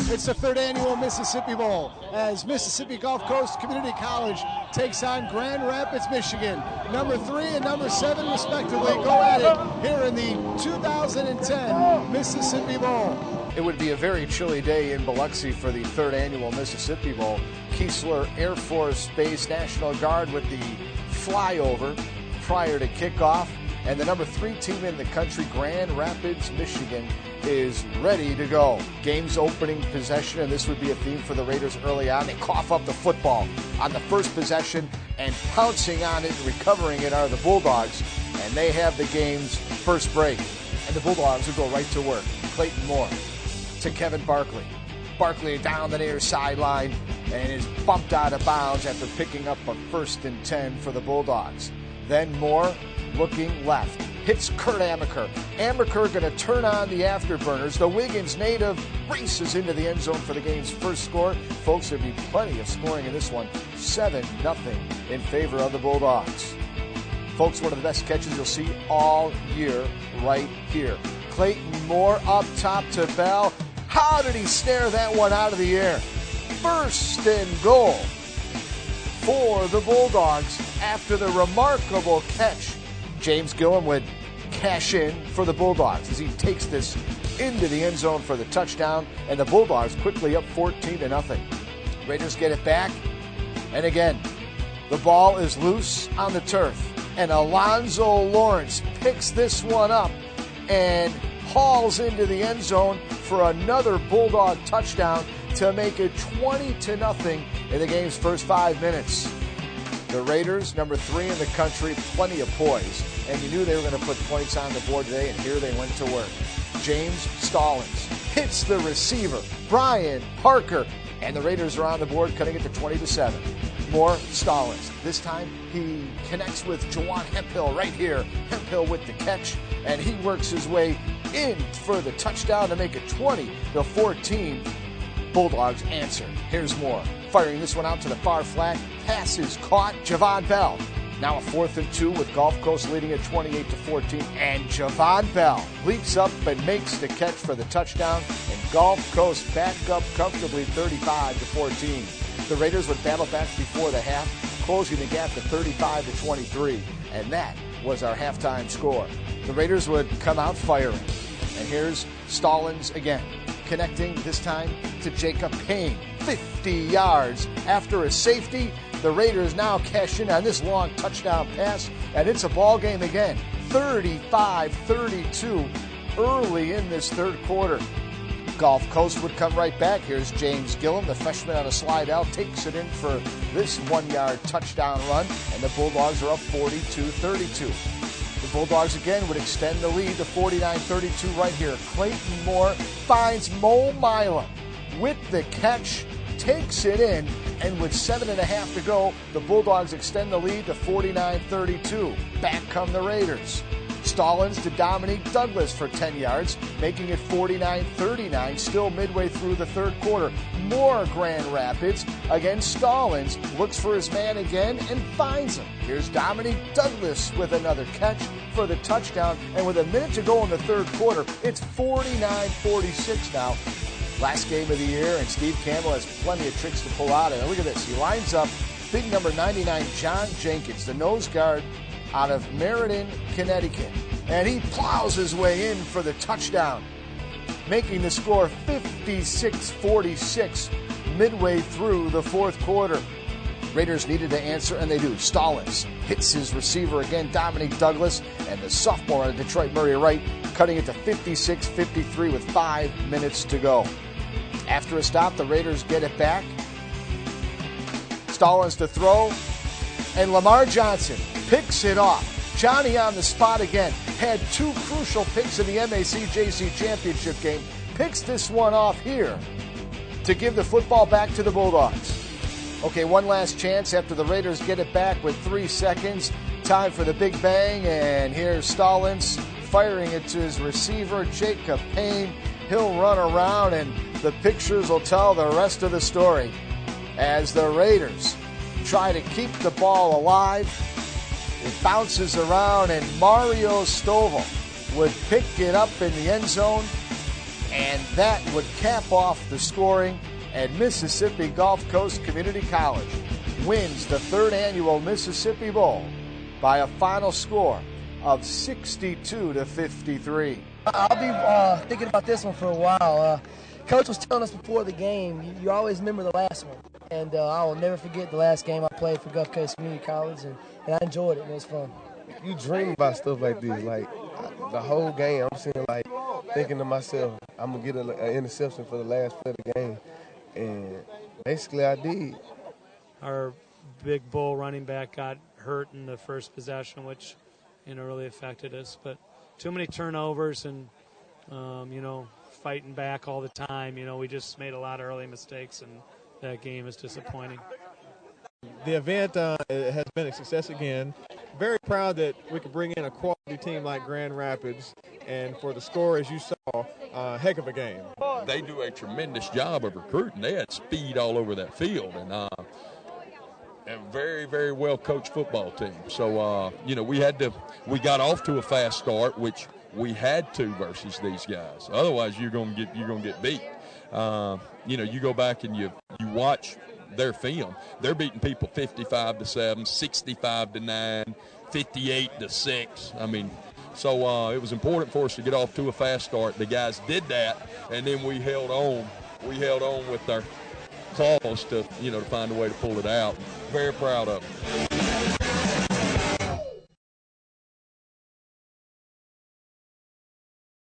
It's the third annual Mississippi Bowl as Mississippi Gulf Coast Community College takes on Grand Rapids, Michigan. Number 3 and number 7 respectively go at it here in the 2010 Mississippi Bowl. It would be a very chilly day in Biloxi for the third annual Mississippi Bowl. Keesler Air Force Base National Guard with the flyover prior to kickoff. And the number 3 team in the country, Grand Rapids, Michigan, is ready to go. Game's opening possession, and this would be a theme for the Raiders early on. They cough up the football on the first possession, and pouncing on it and recovering it are the Bulldogs. And they have the game's first break. And the Bulldogs will go right to work. Clayton Moore to Kevin Barkley. Barkley down the near sideline and is bumped out of bounds after picking up a 1st and 10 for the Bulldogs. Then Moore looking left. Hits Kurt Amaker. Amaker going to turn on the afterburners. The Wiggins native races into the end zone for the game's first score. Folks, there'll be plenty of scoring in this one. 7-0 in favor of the Bulldogs. Folks, one of the best catches you'll see all year right here. Clayton Moore up top to Bell. How did he snare that one out of the air? 1st and goal for the Bulldogs after the remarkable catch. James Gilliam would cash in for the Bulldogs as he takes this into the end zone for the touchdown, and the Bulldogs quickly up 14-0. Raiders get it back, and again, the ball is loose on the turf, and Alonzo Lawrence picks this one up and hauls into the end zone for another Bulldog touchdown to make it 20-0 in the game's first 5 minutes. The Raiders, number 3 in the country, plenty of poise. And you knew they were going to put points on the board today, and here they went to work. James Stallings hits the receiver, Brian Parker, and the Raiders are on the board, cutting it to 20-7. More Stallings. This time he connects with Juwan Hemphill right here. Hemphill with the catch, and he works his way in for the touchdown to make it 20-14. Bulldogs answer. Here's Moore. Firing this one out to the far flat. Pass is caught. Javon Bell. Now a 4th and 2 with Gulf Coast leading at 28-14. And Javon Bell leaps up and makes the catch for the touchdown. And Gulf Coast back up comfortably 35-14. The Raiders would battle back before the half, closing the gap to 35-23. And that was our halftime score. The Raiders would come out firing. And here's Stallings again, connecting this time to Jacob Payne. 50 yards after a safety. The Raiders now cash in on this long touchdown pass, and it's a ball game again. 35-32 early in this third quarter. Gulf Coast would come right back. Here's James Gilliam, the freshman on a slide out, takes it in for this 1-yard touchdown run, and the Bulldogs are up 42-32. The Bulldogs again would extend the lead to 49-32 right here. Clayton Moore finds Mo Milam with the catch, takes it in, and with 7.5 to go, the Bulldogs extend the lead to 49-32. Back come the Raiders. Stallings to Dominique Douglas for 10 yards, making it 49-39, still midway through the third quarter. More Grand Rapids. Again, Stallings looks for his man again and finds him. Here's Dominique Douglas with another catch for the touchdown, and with a minute to go in the third quarter, it's 49-46 now. Last game of the year, and Steve Campbell has plenty of tricks to pull out. And look at this. He lines up big number 99, John Jenkins, the nose guard out of Meriden, Connecticut. And he plows his way in for the touchdown, making the score 56-46 midway through the fourth quarter. Raiders needed to answer, and they do. Stallings hits his receiver again, Dominique Douglas, and the sophomore out of Detroit, Murray Wright, cutting it to 56-53 with 5 minutes to go. After a stop, the Raiders get it back. Stallings to throw, and Lamar Johnson picks it off. Johnny on the spot again. Had 2 crucial picks in the MAC-JC championship game. Picks this one off here to give the football back to the Bulldogs. Okay, one last chance after the Raiders get it back with 3 seconds. Time for the big bang, and here's Stallings firing it to his receiver, Jacob Payne. He'll run around, and the pictures will tell the rest of the story as the Raiders try to keep the ball alive. It bounces around, and Mario Stovall would pick it up in the end zone And that would cap off the scoring, and Mississippi Gulf Coast Community College wins the third annual Mississippi Bowl by a final score of 62-53. I'll be thinking about this one for a while. Coach was telling us before the game, you always remember the last one. And I will never forget the last game I played for Gulf Coast Community College, and I enjoyed it, and it was fun. You dream about stuff like this. Like, the whole game, I'm sitting like thinking to myself, I'm going to get an interception for the last play of the game. And basically I did. Our big bull running back got hurt in the first possession, which, really affected us. But too many turnovers and, fighting back all the time. We just made a lot of early mistakes, and that game is disappointing. The event has been a success again. Very proud that we could bring in a quality team like Grand Rapids, and for the score, as you saw, heck of a game. They do a tremendous job of recruiting. They had speed all over that field, and a very, very well coached football team. So, we got off to a fast start, which we had to versus these guys. Otherwise, you're gonna get beat. You go back and you watch their film. They're beating people 55-7, 65-9, 58-6. So it was important for us to get off to a fast start. The guys did that, and then we held on. We held on with our claws to find a way to pull it out. Very proud of them.